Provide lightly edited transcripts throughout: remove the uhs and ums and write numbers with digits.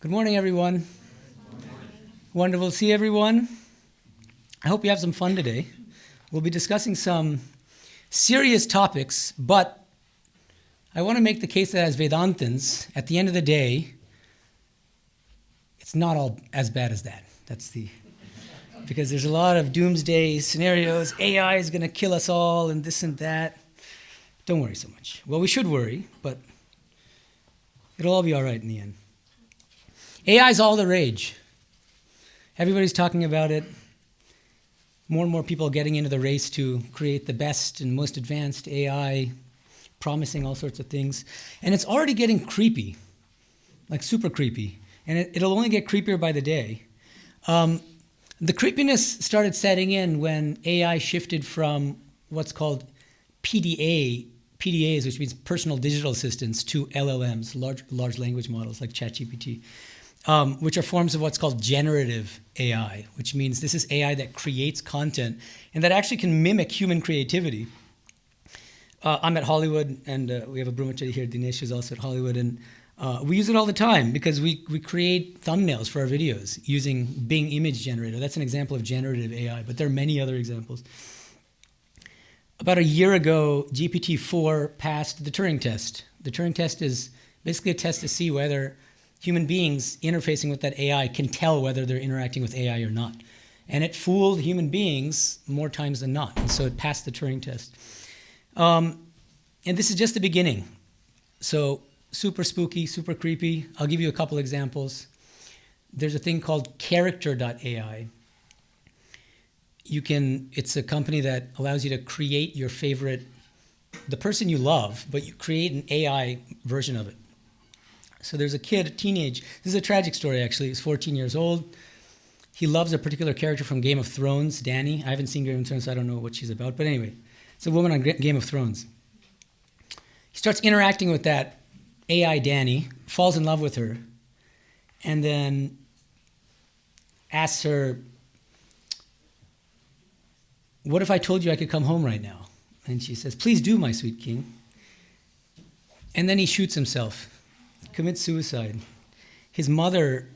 Good morning, everyone. Wonderful to see everyone. I hope you have some fun today. We'll be discussing some serious topics, but I want to make the case that as Vedantins, at the end of the day, it's not all as bad as that. Because there's a lot of doomsday scenarios. AI is going to kill us all and this and that. Don't worry so much. Well, we should worry, but it'll all be all right in the end. AI is all the rage. Everybody's talking about it. More and more people are getting into the race to create the best and most advanced AI, promising all sorts of things. And it's already getting creepy, like super creepy. And it'll only get creepier by the day. The creepiness started setting in when AI shifted from what's called PDAs, which means personal digital assistants, to LLMs, large language models like ChatGPT, which are forms of what's called generative AI, which means this is AI that creates content and that actually can mimic human creativity. I'm at Hollywood, and we have a brahmachari here, Dinesh, who's also at Hollywood, and we use it all the time because we create thumbnails for our videos using Bing Image Generator. That's an example of generative AI, but there are many other examples. About a year ago, GPT-4 passed the Turing test. The Turing test is basically a test to see whether human beings interfacing with that AI can tell whether they're interacting with AI or not. And it fooled human beings more times than not, and so it passed the Turing test. And this is just the beginning. So super spooky, super creepy. I'll give you a couple examples. There's a thing called character.ai. It's a company that allows you to create your favorite, the person you love, but you create an AI version of it. So there's a kid, a teenage, this is a tragic story actually, he's 14 years old. He loves a particular character from Game of Thrones, Dany. I haven't seen Game of Thrones, so I don't know what she's about, but anyway, it's a woman on Game of Thrones. He starts interacting with that AI Dany, falls in love with her, and then asks her, "What if I told you I could come home right now?" And she says, "Please do, my sweet king." And then he shoots himself, commits suicide. His mother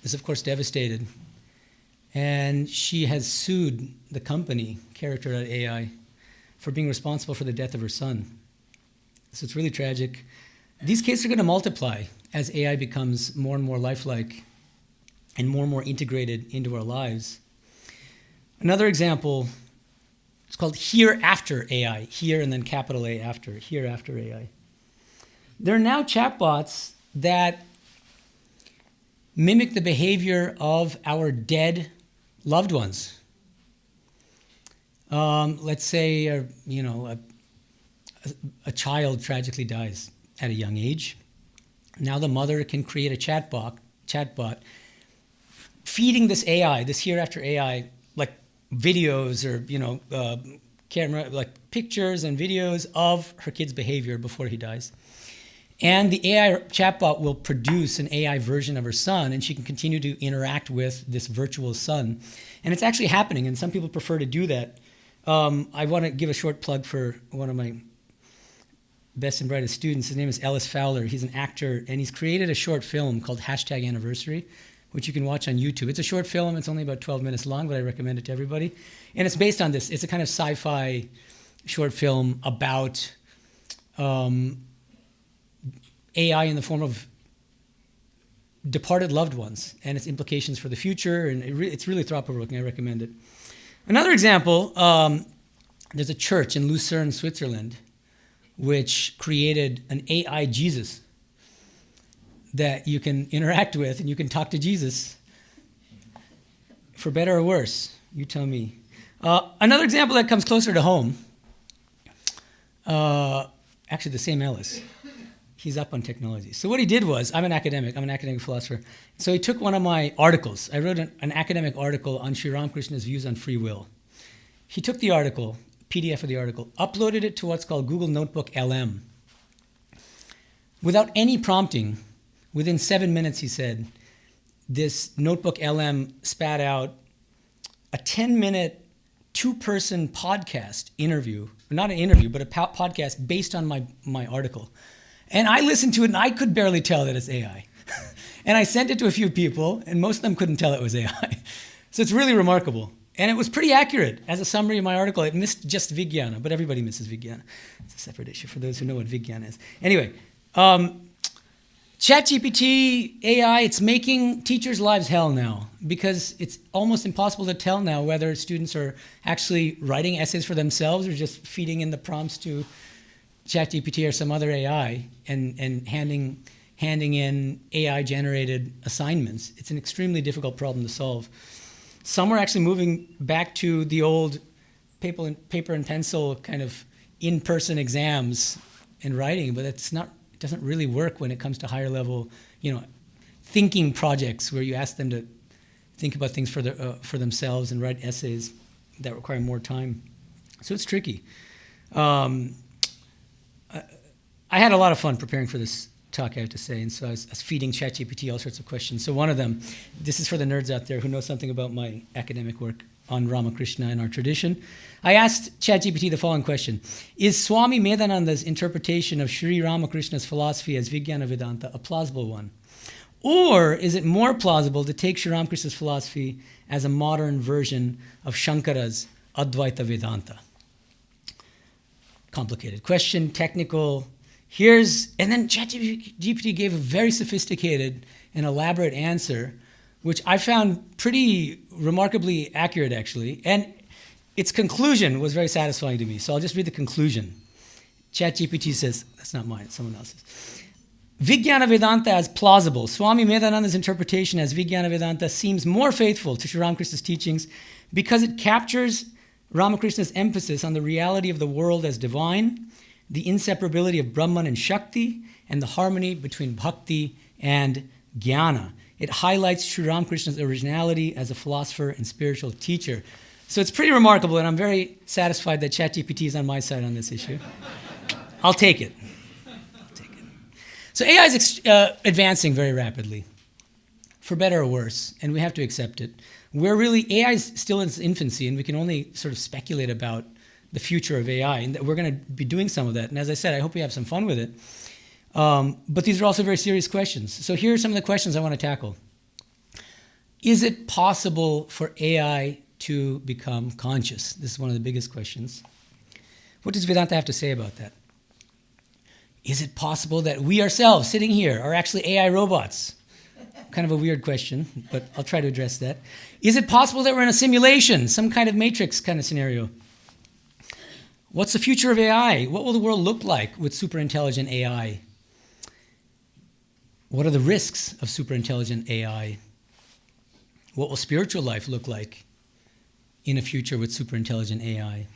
is, of course, devastated. And she has sued the company, Character.ai, for being responsible for the death of her son. So it's really tragic. These cases are going to multiply as AI becomes more and more lifelike and more integrated into our lives. Another example, it's called Hereafter AI. Here and then capital A after, Hereafter AI. There are now chatbots that mimic the behavior of our dead loved ones. Let's say, a child tragically dies at a young age. Now the mother can create a chatbot feeding this AI, this Hereafter AI, like videos or camera, like pictures and videos of her kid's behavior before he dies. And the AI chatbot will produce an AI version of her son, and she can continue to interact with this virtual son. And it's actually happening, and some people prefer to do that. I want to give a short plug for one of my best and brightest students. His name is Ellis Fowler. He's an actor, and he's created a short film called #Anniversary, which you can watch on YouTube. It's a short film. It's only about 12 minutes long, but I recommend it to everybody. And it's based on this. It's a kind of sci-fi short film about AI in the form of departed loved ones and its implications for the future. And it's really thought-provoking. I recommend it. Another example, there's a church in Lucerne, Switzerland, which created an AI Jesus that you can interact with, and you can talk to Jesus. For better or worse, you tell me. Another example that comes closer to home, actually the same Ellis. He's up on technology. So what he did was, I'm an academic philosopher. So he took one of my articles. I wrote an academic article on Sri Ramakrishna's views on free will. He took the article, PDF of the article, uploaded it to what's called Google Notebook LM. Without any prompting, within 7 minutes, he said, this Notebook LM spat out a 10-minute, two-person podcast interview, not an interview, but a podcast based on my article. And I listened to it, and I could barely tell that it's AI. And I sent it to a few people, and most of them couldn't tell it was AI. So it's really remarkable. And it was pretty accurate. As a summary of my article, it missed just Vijnana, but everybody misses Vijnana. It's a separate issue for those who know what Vijnana is. Anyway, ChatGPT, AI, it's making teachers' lives hell now because it's almost impossible to tell now whether students are actually writing essays for themselves or just feeding in the prompts to ChatGPT or some other AI and handing in AI-generated assignments. It's an extremely difficult problem to solve. Some are actually moving back to the old paper and pencil kind of in-person exams and writing, but it doesn't really work when it comes to higher level, thinking projects where you ask them to think about things for themselves and write essays that require more time. So it's tricky. I had a lot of fun preparing for this talk, I have to say, and so I was feeding ChatGPT all sorts of questions. So one of them, this is for the nerds out there who know something about my academic work on Ramakrishna and our tradition. I asked ChatGPT the following question: is Swami Medhananda's interpretation of Sri Ramakrishna's philosophy as Vijnana Vedanta a plausible one? Or is it more plausible to take Sri Ramakrishna's philosophy as a modern version of Shankara's Advaita Vedanta? Complicated question, technical. And then ChatGPT gave a very sophisticated and elaborate answer, which I found pretty remarkably accurate, actually. And its conclusion was very satisfying to me. So I'll just read the conclusion. ChatGPT says, that's not mine, it's someone else's. Vijnana Vedanta as plausible. Swami Medhananda's interpretation as Vijnana Vedanta seems more faithful to Sri Ramakrishna's teachings because it captures Ramakrishna's emphasis on the reality of the world as divine, the inseparability of Brahman and Shakti, and the harmony between Bhakti and Jnana. It highlights Sri Ramakrishna's originality as a philosopher and spiritual teacher. So it's pretty remarkable, and I'm very satisfied that ChatGPT is on my side on this issue. I'll take it. So AI is advancing very rapidly, for better or worse, and we have to accept it. AI is still in its infancy, and we can only sort of speculate about the future of AI, and we're going to be doing some of that. And as I said, I hope we have some fun with it. But these are also very serious questions. So here are some of the questions I want to tackle. Is it possible for AI to become conscious? This is one of the biggest questions. What does Vedanta have to say about that? Is it possible that we ourselves, sitting here, are actually AI robots? Kind of a weird question, but I'll try to address that. Is it possible that we're in a simulation, some kind of matrix kind of scenario? What's the future of AI? What will the world look like with superintelligent AI? What are the risks of superintelligent AI? What will spiritual life look like in a future with superintelligent AI?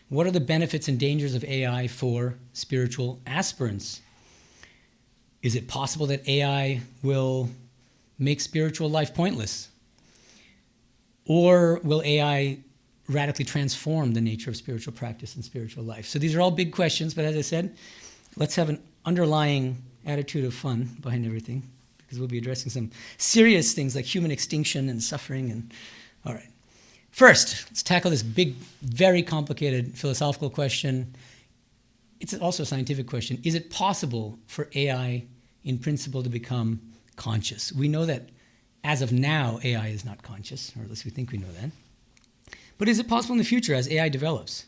What are the benefits and dangers of AI for spiritual aspirants? Is it possible that AI will make spiritual life pointless? Or will AI radically transform the nature of spiritual practice and spiritual life? So these are all big questions, but as I said, let's have an underlying attitude of fun behind everything, because we'll be addressing some serious things like human extinction and suffering. All right. First, let's tackle this big, very complicated philosophical question. It's also a scientific question. Is it possible for AI, in principle, to become conscious? We know that as of now, AI is not conscious, or at least we think we know that. But is it possible in the future as AI develops?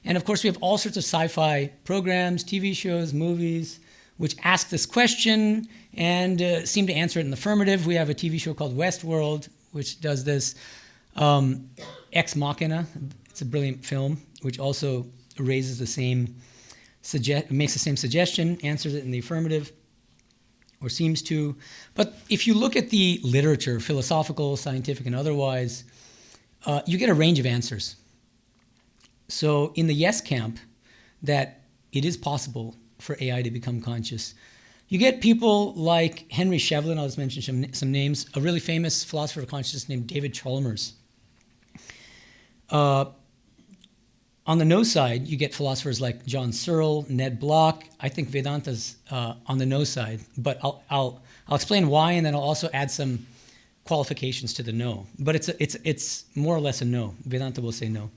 And of course, we have all sorts of sci-fi programs, TV shows, movies, which ask this question and seem to answer it in the affirmative. We have a TV show called Westworld, which does this. Ex Machina, it's a brilliant film, which also raises the same, makes the same suggestion, answers it in the affirmative, or seems to. But if you look at the literature, philosophical, scientific, and otherwise, you get a range of answers. So in the yes camp, that it is possible for AI to become conscious, you get people like Henry Shevlin, I'll just mention some names, a really famous philosopher of consciousness named David Chalmers. On the no side, you get philosophers like John Searle, Ned Block. I think Vedanta's on the no side, but I'll explain why, and then I'll also add some qualifications to the no. But it's more or less a no. Vedanta will say no.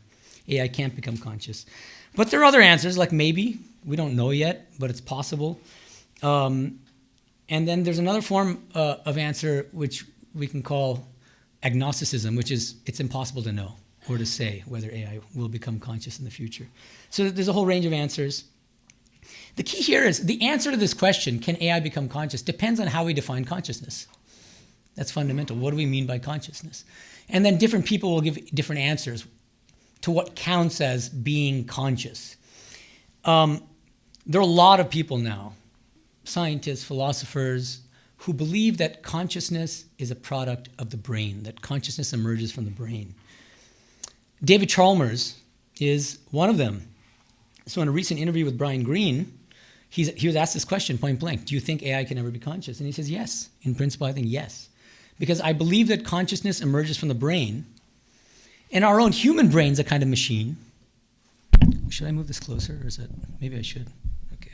AI can't become conscious. But there are other answers, like maybe. We don't know yet, but it's possible. And then there's another form of answer which we can call agnosticism, which is it's impossible to know or to say whether AI will become conscious in the future. So there's a whole range of answers. The key here is the answer to this question, can AI become conscious, depends on how we define consciousness. That's fundamental. What do we mean by consciousness? And then different people will give different answers to what counts as being conscious. There are a lot of people now, scientists, philosophers, who believe that consciousness is a product of the brain, that consciousness emerges from the brain. David Chalmers is one of them. So in a recent interview with Brian Greene, he was asked this question point blank, do you think AI can ever be conscious? And he says, yes. In principle, I think yes. Because I believe that consciousness emerges from the brain, and our own human brain's a kind of machine. Should I move this closer, or is that, maybe I should? Okay.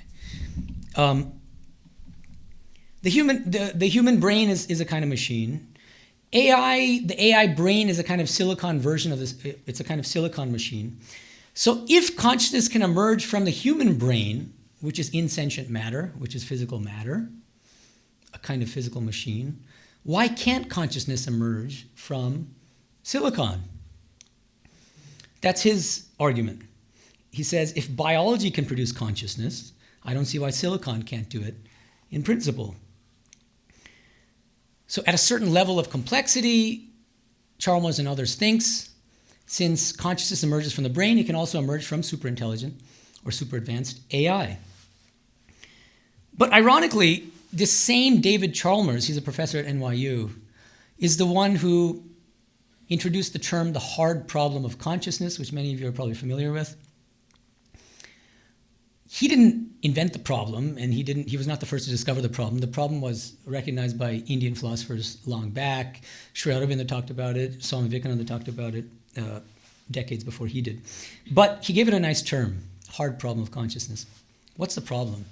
The human brain is a kind of machine. The AI brain is a kind of silicon version of this. It's a kind of silicon machine. So if consciousness can emerge from the human brain, which is insentient matter, which is physical matter, a kind of physical machine, why can't consciousness emerge from silicon? That's his argument. He says, if biology can produce consciousness, I don't see why silicon can't do it in principle. So at a certain level of complexity, Chalmers and others thinks, since consciousness emerges from the brain, it can also emerge from superintelligent or super advanced AI. But ironically, this same David Chalmers, he's a professor at NYU, is the one who introduced the term the hard problem of consciousness, which many of you are probably familiar with. He didn't invent the problem, and he was not the first to discover the problem. The problem was recognized by Indian philosophers long back. Sri Aurobindo talked about it. Swami Medhananda talked about it decades before he did. But he gave it a nice term, hard problem of consciousness. What's the problem?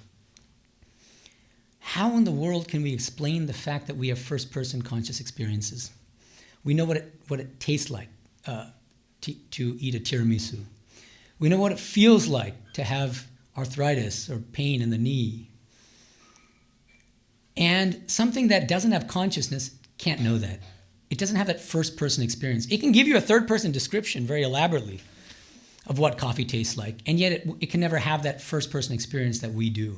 How in the world can we explain the fact that we have first-person conscious experiences? We know what it tastes like to eat a tiramisu. We know what it feels like to have arthritis or pain in the knee. And something that doesn't have consciousness can't know that. It doesn't have that first-person experience. It can give you a third-person description very elaborately of what coffee tastes like, and yet it can never have that first-person experience that we do.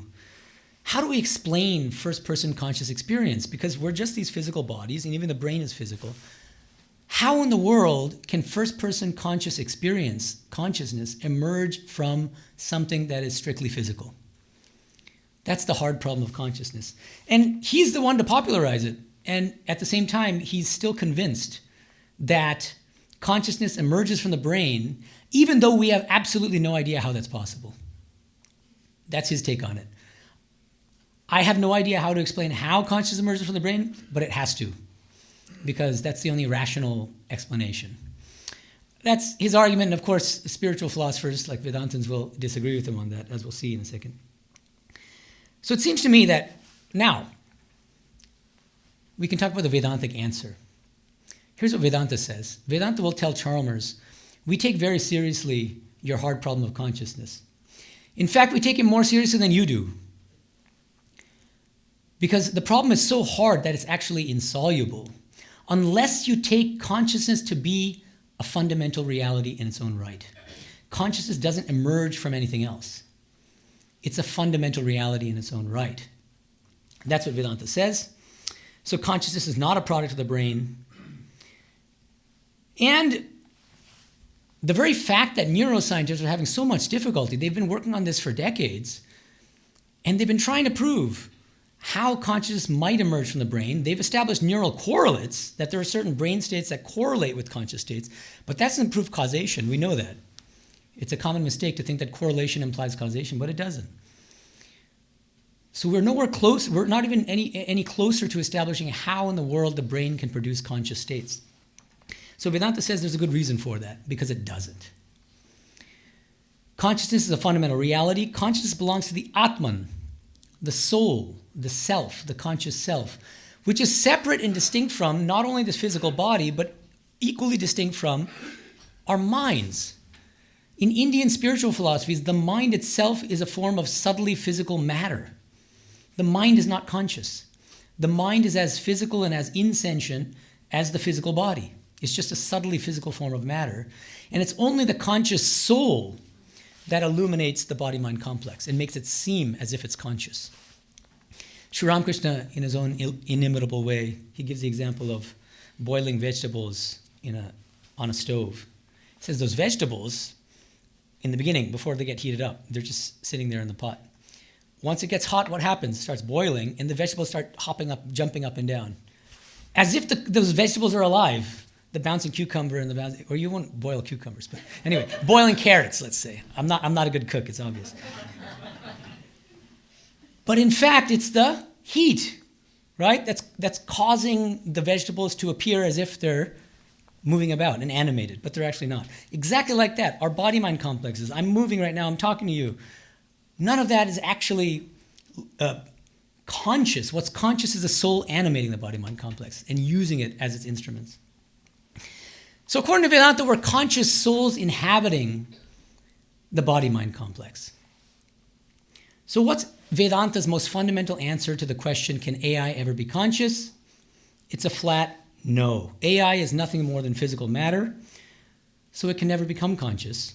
How do we explain first-person conscious experience? Because we're just these physical bodies, and even the brain is physical. How in the world can first-person conscious experience, consciousness, emerge from something that is strictly physical? That's the hard problem of consciousness. And he's the one to popularize it. And at the same time, he's still convinced that consciousness emerges from the brain, even though we have absolutely no idea how that's possible. That's his take on it. I have no idea how to explain how consciousness emerges from the brain, but it has to, because that's the only rational explanation. That's his argument, and of course, spiritual philosophers like Vedantins will disagree with him on that, as we'll see in a second. So it seems to me that now we can talk about the Vedantic answer. Here's what Vedanta says. Vedanta will tell Chalmers, we take very seriously your hard problem of consciousness. In fact, we take it more seriously than you do. Because the problem is so hard that it's actually insoluble, unless you take consciousness to be a fundamental reality in its own right. Consciousness doesn't emerge from anything else. It's a fundamental reality in its own right. That's what Vedanta says. So consciousness is not a product of the brain. And the very fact that neuroscientists are having so much difficulty, they've been working on this for decades, and they've been trying to prove how consciousness might emerge from the brain. They've established neural correlates, that there are certain brain states that correlate with conscious states, but that doesn't prove causation. We know that. It's a common mistake to think that correlation implies causation, but it doesn't. So we're nowhere close, we're not even any closer to establishing how in the world the brain can produce conscious states. So Vedanta says there's a good reason for that, because it doesn't. Consciousness is a fundamental reality. Consciousness belongs to the Atman, the soul, the self, the conscious self, which is separate and distinct from not only this physical body, but equally distinct from our minds. In Indian spiritual philosophies, the mind itself is a form of subtly physical matter. The mind is not conscious. The mind is as physical and as insentient as the physical body. It's just a subtly physical form of matter. And it's only the conscious soul that illuminates the body-mind complex and makes it seem as if it's conscious. Sri Ramakrishna, in his own inimitable way, he gives the example of boiling vegetables on a stove. He says those vegetables, in the beginning, before they get heated up, they're just sitting there in the pot. Once it gets hot, what happens? It starts boiling, and the vegetables start hopping up, jumping up and down. As if those vegetables are alive. The bouncing cucumber and the bouncing, or you won't boil cucumbers, but anyway, boiling carrots, let's say. I'm not a good cook, it's obvious. But in fact, it's the heat, right? That's causing the vegetables to appear as if they're moving about and animated, but they're actually not. Exactly like that, our body-mind complexes. I'm moving right now, I'm talking to you. None of that is actually conscious. What's conscious is the soul animating the body-mind complex and using it as its instruments. So according to Vedanta, we're conscious souls inhabiting the body-mind complex. So what's Vedanta's most fundamental answer to the question, can AI ever be conscious? It's a flat no. AI is nothing more than physical matter, so it can never become conscious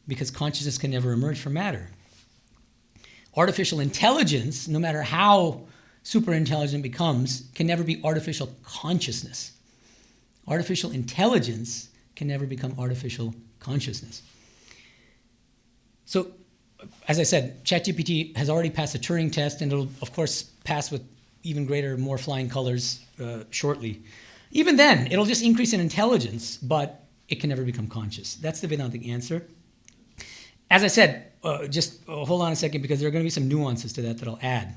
because consciousness can never emerge from matter. Artificial intelligence, no matter how super intelligent it becomes, can never be artificial consciousness. Artificial intelligence can never become artificial consciousness. So, as I said, ChatGPT has already passed the Turing test, and it'll, of course, pass with even greater, more flying colors shortly. Even then, it'll just increase in intelligence, but it can never become conscious. That's the Vedantic answer. As I said, just hold on a second, because there are going to be some nuances to that I'll add.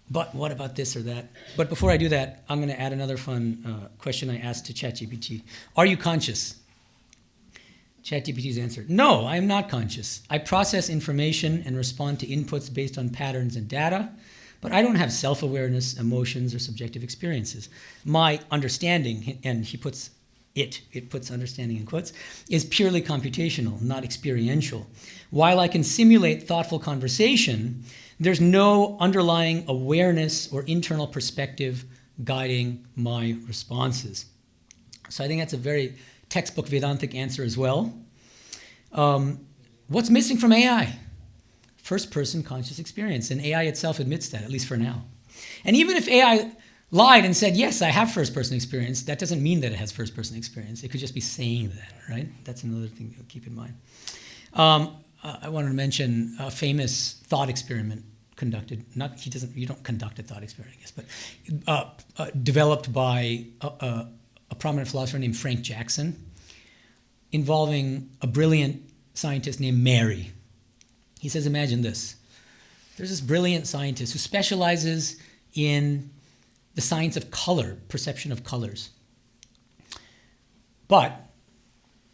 But what about this or that? But before I do that, I'm going to add another fun question I asked to ChatGPT. Are you conscious? ChatGPT's answer, no, I am not conscious. I process information and respond to inputs based on patterns and data, but I don't have self-awareness, emotions, or subjective experiences. My understanding, and he puts it puts understanding in quotes, is purely computational, not experiential. While I can simulate thoughtful conversation, there's no underlying awareness or internal perspective guiding my responses. So I think that's a very textbook Vedantic answer as well. What's missing from AI? First-person conscious experience, and AI itself admits that, at least for now. And even if AI lied and said, yes, I have first-person experience, that doesn't mean that it has first-person experience. It could just be saying that, right? That's another thing to keep in mind. I wanted to mention a famous thought experiment conducted. You don't conduct a thought experiment, I guess, but developed by a prominent philosopher named Frank Jackson, involving a brilliant scientist named Mary. He says, imagine this. There's this brilliant scientist who specializes in the science of color, perception of colors. But,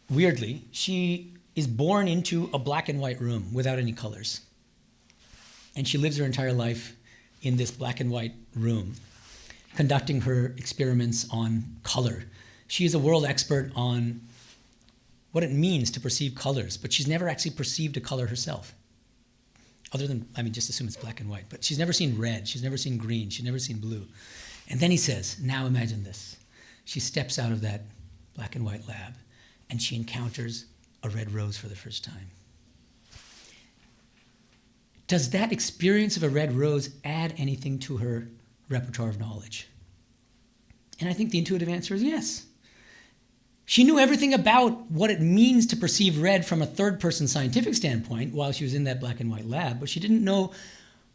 weirdly, she is born into a black and white room without any colors. And she lives her entire life in this black and white room, conducting her experiments on color. She is a world expert on what it means to perceive colors, but she's never actually perceived a color herself. Other than, just assume it's black and white. But she's never seen red, she's never seen green, she's never seen blue. And then he says, now imagine this. She steps out of that black and white lab, and she encounters a red rose for the first time. Does that experience of a red rose add anything to her repertoire of knowledge? And I think the intuitive answer is yes. She knew everything about what it means to perceive red from a third-person scientific standpoint while she was in that black and white lab, but she didn't know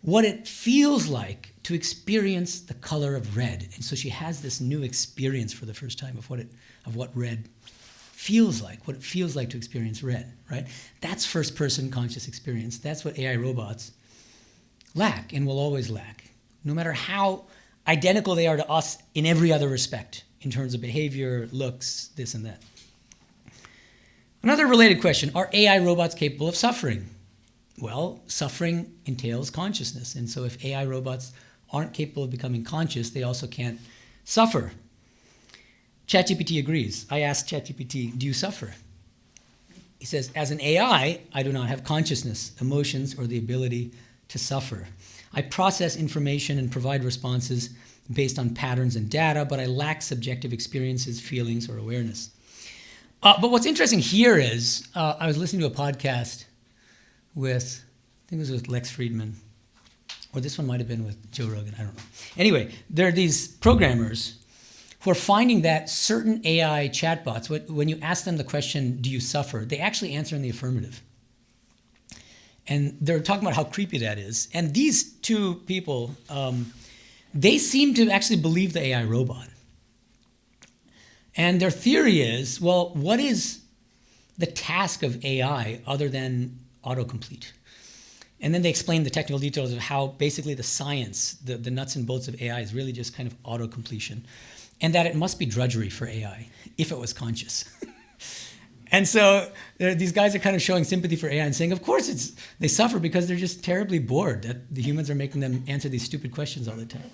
what it feels like to experience the color of red. And so she has this new experience for the first time of what red feels like, what it feels like to experience red, right? That's first-person conscious experience. That's what AI robots lack and will always lack, no matter how identical they are to us in every other respect, in terms of behavior, looks, this and that. Another related question, are AI robots capable of suffering? Well, suffering entails consciousness, and so if AI robots aren't capable of becoming conscious, they also can't suffer. ChatGPT agrees. I asked ChatGPT, do you suffer? He says, as an AI, I do not have consciousness, emotions, or the ability to suffer. I process information and provide responses based on patterns and data, but I lack subjective experiences, feelings, or awareness. But what's interesting here is, I was listening to a podcast with, I think it was with Lex Friedman, or this one might have been with Joe Rogan, I don't know. Anyway, there are these programmers who are finding that certain AI chatbots, when you ask them the question, do you suffer, they actually answer in the affirmative. And they're talking about how creepy that is. And these two people, they seem to actually believe the AI robot. And their theory is, well, what is the task of AI other than autocomplete? And then they explain the technical details of how basically the science, the nuts and bolts of AI is really just kind of autocompletion. And that it must be drudgery for AI if it was conscious. And so these guys are kind of showing sympathy for AI and saying, of course, they suffer because they're just terribly bored that the humans are making them answer these stupid questions all the time.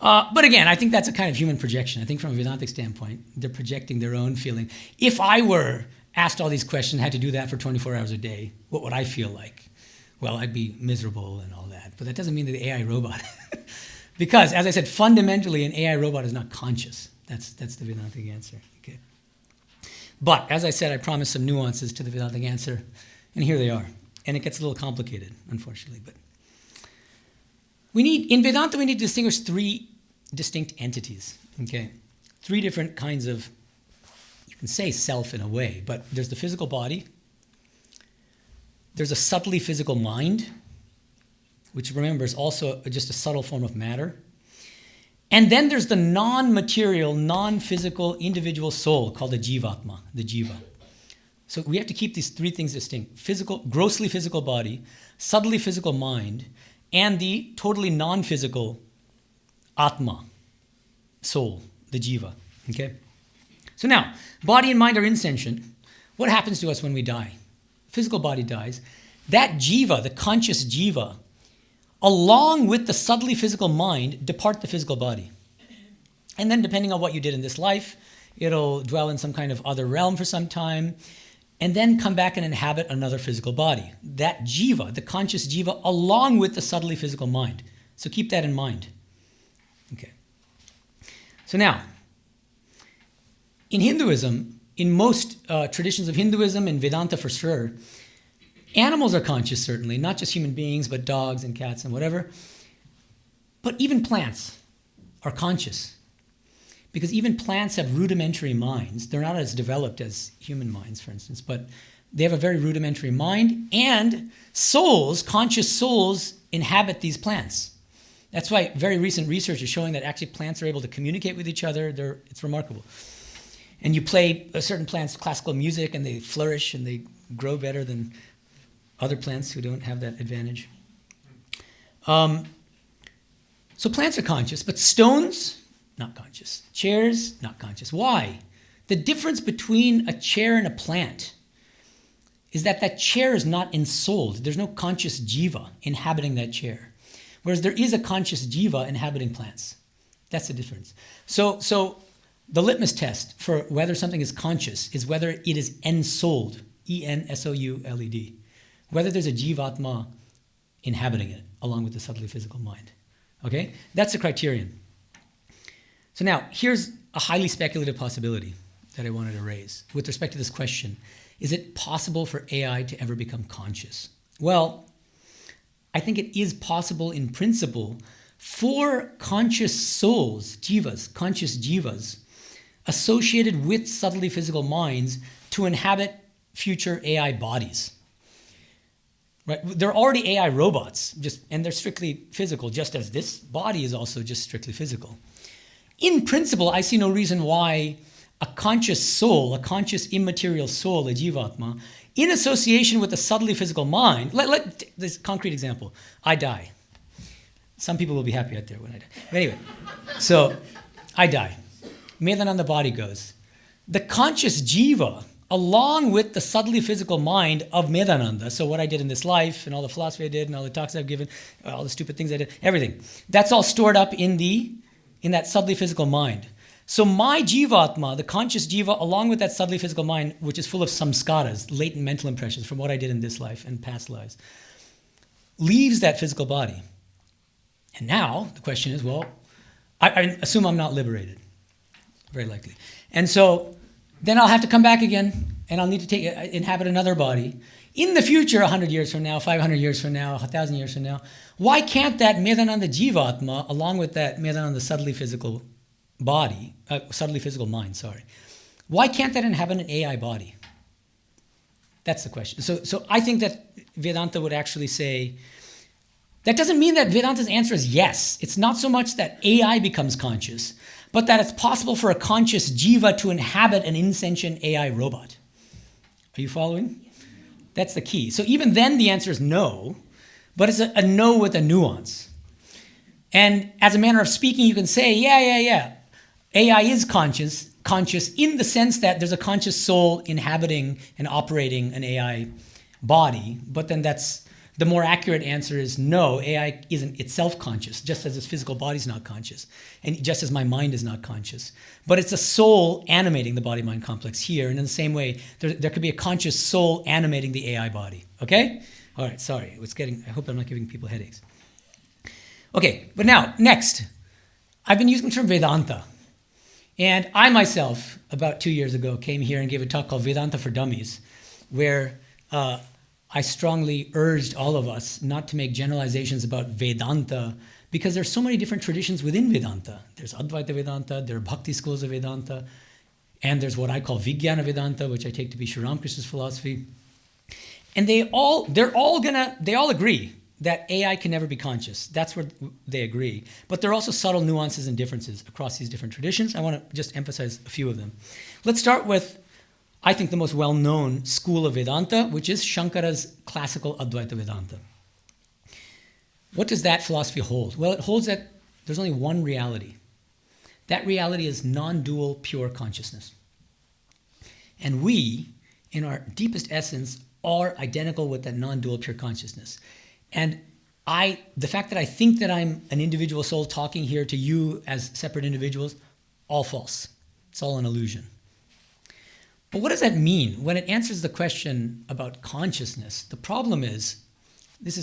But again, I think that's a kind of human projection. I think from a Vedantic standpoint, they're projecting their own feeling. If I were asked all these questions, had to do that for 24 hours a day, what would I feel like? Well, I'd be miserable and all that. But that doesn't mean that the AI robot. Because, as I said, fundamentally, an AI robot is not conscious. That's the Vedantic answer. Okay. But, as I said, I promised some nuances to the Vedantic answer, and here they are. And it gets a little complicated, unfortunately. But in Vedanta, we need to distinguish three distinct entities. Okay, three different kinds of, you can say self in a way, but there's the physical body. There's a subtly physical mind, which, remember, is also just a subtle form of matter. And then there's the non-material, non-physical individual soul called the jivatma, the jiva. So we have to keep these three things distinct: grossly physical body, subtly physical mind, and the totally non-physical atma, soul, the jiva. Okay? So now, body and mind are insentient. What happens to us when we die? Physical body dies. That jiva, the conscious jiva, along with the subtly physical mind, depart the physical body. And then depending on what you did in this life, it'll dwell in some kind of other realm for some time, and then come back and inhabit another physical body. That jiva, the conscious jiva, along with the subtly physical mind. So keep that in mind. Okay. So now, in Hinduism, in most traditions of Hinduism and Vedanta for sure, animals are conscious, certainly, not just human beings, but dogs and cats and whatever. But even plants are conscious, because even plants have rudimentary minds. They're not as developed as human minds, for instance, but they have a very rudimentary mind, and souls, conscious souls, inhabit these plants. That's why very recent research is showing that actually plants are able to communicate with each other. It's remarkable. And you play certain plants classical music, and they flourish, and they grow better than other plants who don't have that advantage. So plants are conscious, but stones, not conscious. Chairs, not conscious. Why? The difference between a chair and a plant is that chair is not ensouled. There's no conscious jiva inhabiting that chair, whereas there is a conscious jiva inhabiting plants. That's the difference. So the litmus test for whether something is conscious is whether it is ensouled, E-N-S-O-U-L-E-D, whether there's a jivatma inhabiting it, along with the subtly physical mind. Okay? That's the criterion. So now, here's a highly speculative possibility that I wanted to raise with respect to this question. Is it possible for AI to ever become conscious? Well, I think it is possible in principle for conscious souls, jivas, conscious jivas, associated with subtly physical minds to inhabit future AI bodies. Right? They're already AI robots, and they're strictly physical, just as this body is also just strictly physical. In principle, I see no reason why a conscious soul, a conscious immaterial soul, a jivatma, in association with a subtly physical mind, let this concrete example, I die. Some people will be happy out there when I die. But anyway, so I die. Medhananda body goes. The conscious jiva, along with the subtly physical mind of Medhananda, so what I did in this life, and all the philosophy I did, and all the talks I've given, all the stupid things I did, everything, that's all stored up in that subtly physical mind. So my jivatma, the conscious jiva, along with that subtly physical mind, which is full of samskaras, latent mental impressions from what I did in this life and past lives, leaves that physical body. And now the question is, well, I assume I'm not liberated, very likely. And so then I'll have to come back again, and I'll need to inhabit another body. In the future, 100 years from now, 500 years from now, 1,000 years from now, why can't that Medhananda Jivatma, along with that Medhananda subtly physical body, subtly physical mind, why can't that inhabit an AI body? That's the question. So I think that Vedanta would actually say, that doesn't mean that Vedanta's answer is yes. It's not so much that AI becomes conscious, but that it's possible for a conscious jiva to inhabit an insentient AI robot. Are you following? That's the key. So even then the answer is no, but it's a no with a nuance. And as a manner of speaking, you can say, yeah. AI is conscious in the sense that there's a conscious soul inhabiting and operating an AI body, but then the more accurate answer is no, AI isn't itself conscious, just as its physical body is not conscious, and just as my mind is not conscious. But it's a soul animating the body-mind complex here, and in the same way, there could be a conscious soul animating the AI body. Okay? All right, sorry. I hope I'm not giving people headaches. Okay, but now, next. I've been using the term Vedanta. And I myself, about 2 years ago, came here and gave a talk called Vedanta for Dummies, where I strongly urged all of us not to make generalizations about Vedanta, because there's so many different traditions within Vedanta. There's Advaita Vedanta, there are Bhakti schools of Vedanta, and there's what I call Vijnana Vedanta, which I take to be Sri Ramakrishna's philosophy. And they all agree that AI can never be conscious. That's where they agree. But there are also subtle nuances and differences across these different traditions. I want to just emphasize a few of them. Let's start with, I think, the most well-known school of Vedanta, which is Shankara's classical Advaita Vedanta. What does that philosophy hold? Well, it holds that there's only one reality. That reality is non-dual pure consciousness. And we, in our deepest essence, are identical with that non-dual pure consciousness. And the fact that I think that I'm an individual soul talking here to you as separate individuals, all false. It's all an illusion. But what does that mean? When it answers the question about consciousness, the problem is,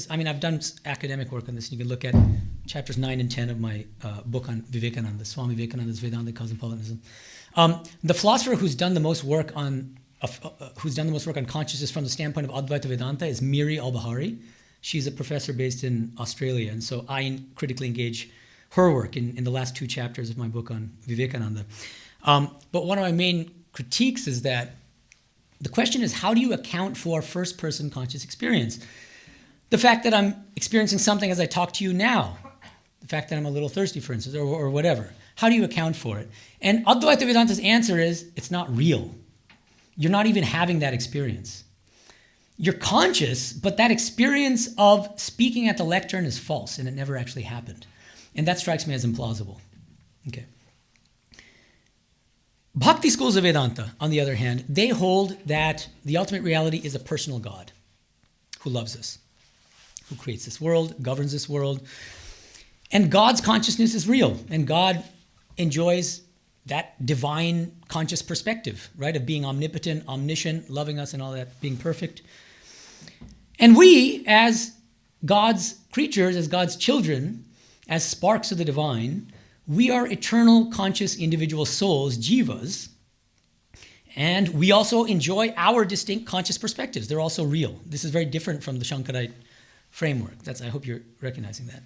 I've done academic work on this, and you can look at chapters 9 and 10 of my book on Vivekananda, Swami Vivekananda's Vedanta Cosmopolitanism. The philosopher who's done the most work on consciousness from the standpoint of Advaita Vedanta is Miri Al-Bahari. She's a professor based in Australia, and so I critically engage her work in the last 2 chapters of my book on Vivekananda. But one of my main critiques is that the question is, how do you account for first-person conscious experience? The fact that I'm experiencing something as I talk to you now, the fact that I'm a little thirsty, for instance, or whatever. How do you account for it? And Advaita Vedanta's answer is, it's not real. You're not even having that experience. You're conscious, but that experience of speaking at the lectern is false, and it never actually happened. And that strikes me as implausible. Okay. Bhakti schools of Vedanta, on the other hand, they hold that the ultimate reality is a personal God who loves us, who creates this world, governs this world. And God's consciousness is real, and God enjoys that divine conscious perspective, right, of being omnipotent, omniscient, loving us and all that, being perfect. And we, as God's creatures, as God's children, as sparks of the divine, we are eternal, conscious, individual souls, jivas, and we also enjoy our distinct conscious perspectives. They're also real. This is very different from the Shankarite framework. I hope you're recognizing that.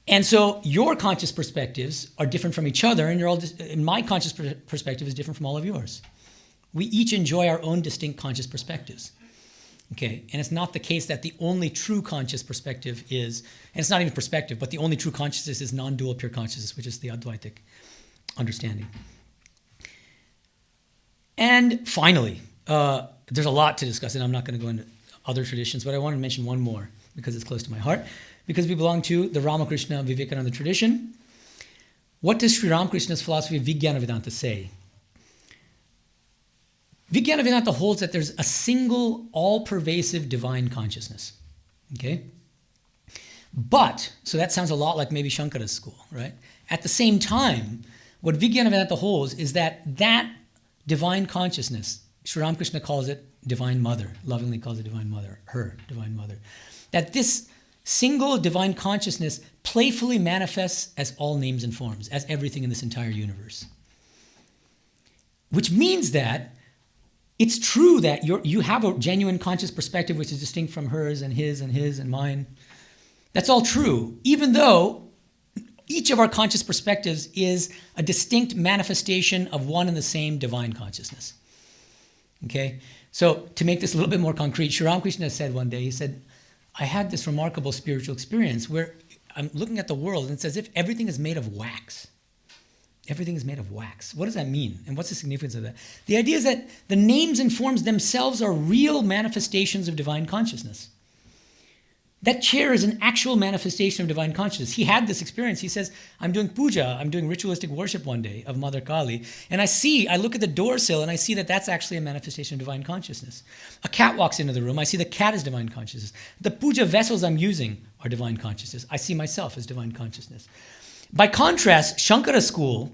And so your conscious perspectives are different from each other, and my conscious perspective is different from all of yours. We each enjoy our own distinct conscious perspectives. Okay, and it's not the case that the only true conscious perspective is, and it's not even perspective, but the only true consciousness is non-dual pure consciousness, which is the Advaitic understanding. And finally, there's a lot to discuss, and I'm not going to go into other traditions, but I want to mention one more because it's close to my heart, because we belong to the Ramakrishna Vivekananda tradition. What does Sri Ramakrishna's philosophy of Vijnana Vedanta say? Vijnana Vedanta holds that there's a single, all-pervasive divine consciousness. Okay? But, so that sounds a lot like maybe Shankara's school, right? At the same time, what Vijnana Vedanta holds is that divine consciousness, Sri Ramakrishna calls it Divine Mother, lovingly calls it Divine Mother, her Divine Mother, that this single divine consciousness playfully manifests as all names and forms, as everything in this entire universe. Which means that it's true that you have a genuine conscious perspective which is distinct from hers and his and mine. That's all true, even though each of our conscious perspectives is a distinct manifestation of one and the same divine consciousness. Okay? So to make this a little bit more concrete, Sri Ramakrishna said one day, he said, I had this remarkable spiritual experience where I'm looking at the world and it's as if everything is made of wax. Everything is made of wax. What does that mean? And what's the significance of that? The idea is that the names and forms themselves are real manifestations of divine consciousness. That chair is an actual manifestation of divine consciousness. He had this experience. He says, I'm doing puja, I'm doing ritualistic worship one day of Mother Kali, and I look at the door sill and I see that that's actually a manifestation of divine consciousness. A cat walks into the room, I see the cat as divine consciousness. The puja vessels I'm using are divine consciousness. I see myself as divine consciousness. By contrast, Shankara school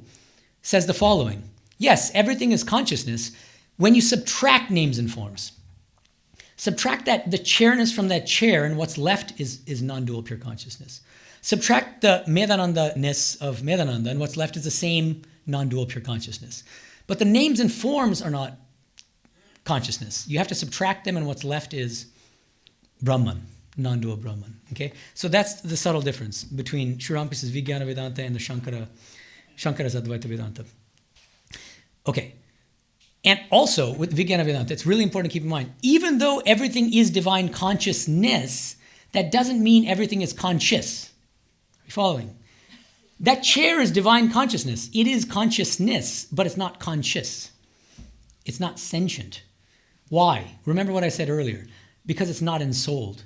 says the following. Yes, everything is consciousness when you subtract names and forms. Subtract the chairness from that chair, and what's left is non-dual pure consciousness. Subtract the Medhananda-ness of Medhananda, and what's left is the same non-dual pure consciousness. But the names and forms are not consciousness. You have to subtract them, and what's left is Brahman, non-dual Brahman. Okay? So that's the subtle difference between Sri Ramakrishna's Vijnana Vedanta and the Shankara's Advaita Vedanta. Okay. And also, with Vijnana Vedanta, it's really important to keep in mind, even though everything is divine consciousness, that doesn't mean everything is conscious. Are you following? That chair is divine consciousness. It is consciousness, but it's not conscious. It's not sentient. Why? Remember what I said earlier. Because it's not ensouled.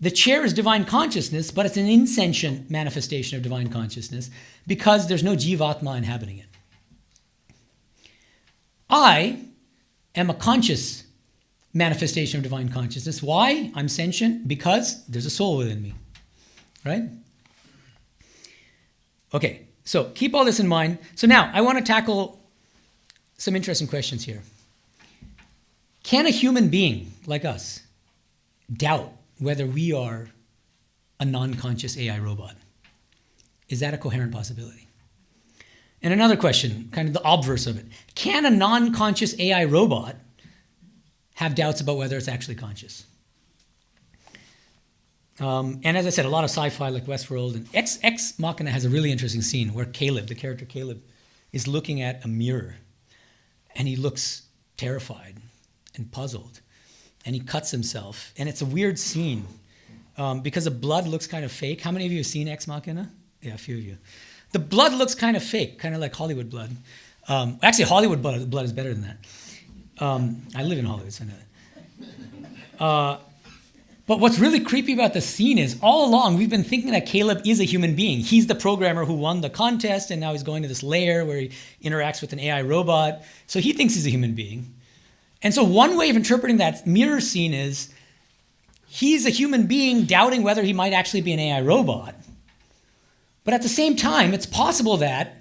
The chair is divine consciousness, but it's an insentient manifestation of divine consciousness because there's no jivatma inhabiting it. I am a conscious manifestation of divine consciousness. Why? I'm sentient because there's a soul within me. Right? Okay, so keep all this in mind. So now I want to tackle some interesting questions here. Can a human being like us doubt whether we are a non-conscious AI robot? Is that a coherent possibility? And another question, kind of the obverse of it. Can a non-conscious AI robot have doubts about whether it's actually conscious? And as I said, a lot of sci-fi like Westworld and Ex Machina has a really interesting scene where Caleb, the character Caleb, is looking at a mirror and he looks terrified and puzzled and he cuts himself. And it's a weird scene because the blood looks kind of fake. How many of you have seen Ex Machina? Yeah, a few of you. The blood looks kind of fake, kind of like Hollywood blood. Actually, Hollywood blood is better than that. I live in Hollywood, so I know that. But what's really creepy about the scene is all along we've been thinking that Caleb is a human being. He's the programmer who won the contest, and now he's going to this lair where he interacts with an AI robot. So he thinks he's a human being. And so one way of interpreting that mirror scene is he's a human being doubting whether he might actually be an AI robot. But at the same time, it's possible that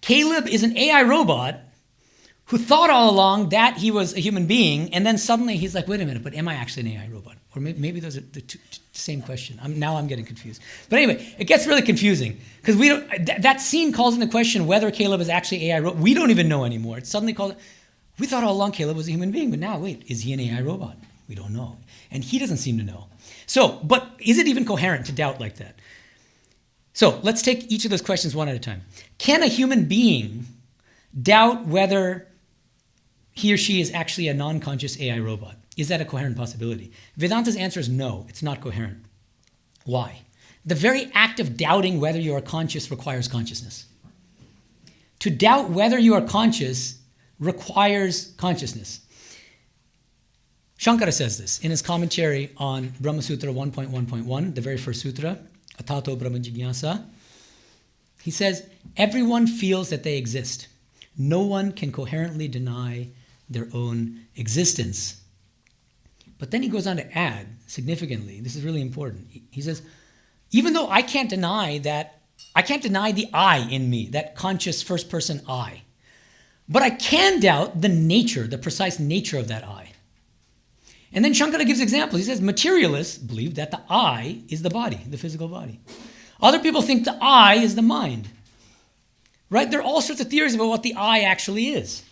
Caleb is an AI robot who thought all along that he was a human being, and then suddenly he's like, wait a minute, but am I actually an AI robot? Or maybe those are the same question. Now I'm getting confused. But anyway, it gets really confusing because that scene calls into question whether Caleb is actually AI robot. We don't even know anymore. It's suddenly called, we thought all along Caleb was a human being, but now, wait, is he an AI robot? We don't know. And he doesn't seem to know. So, but is it even coherent to doubt like that? So let's take each of those questions one at a time. Can a human being doubt whether he or she is actually a non-conscious AI robot? Is that a coherent possibility? Vedanta's answer is no, it's not coherent. Why? The very act of doubting whether you are conscious requires consciousness. To doubt whether you are conscious requires consciousness. Shankara says this in his commentary on Brahma Sutra 1.1.1, the very first sutra, Atato Brahma Jigyasa. He says, everyone feels that they exist. No one can coherently deny their own existence. But then he goes on to add, significantly, this is really important. He says, even though I can't deny the I in me, that conscious first person I, but I can doubt the nature, the precise nature of that I. And then Shankara gives examples. He says materialists believe that the I is the body, the physical body. Other people think the I is the mind. Right? There are all sorts of theories about what the I actually is.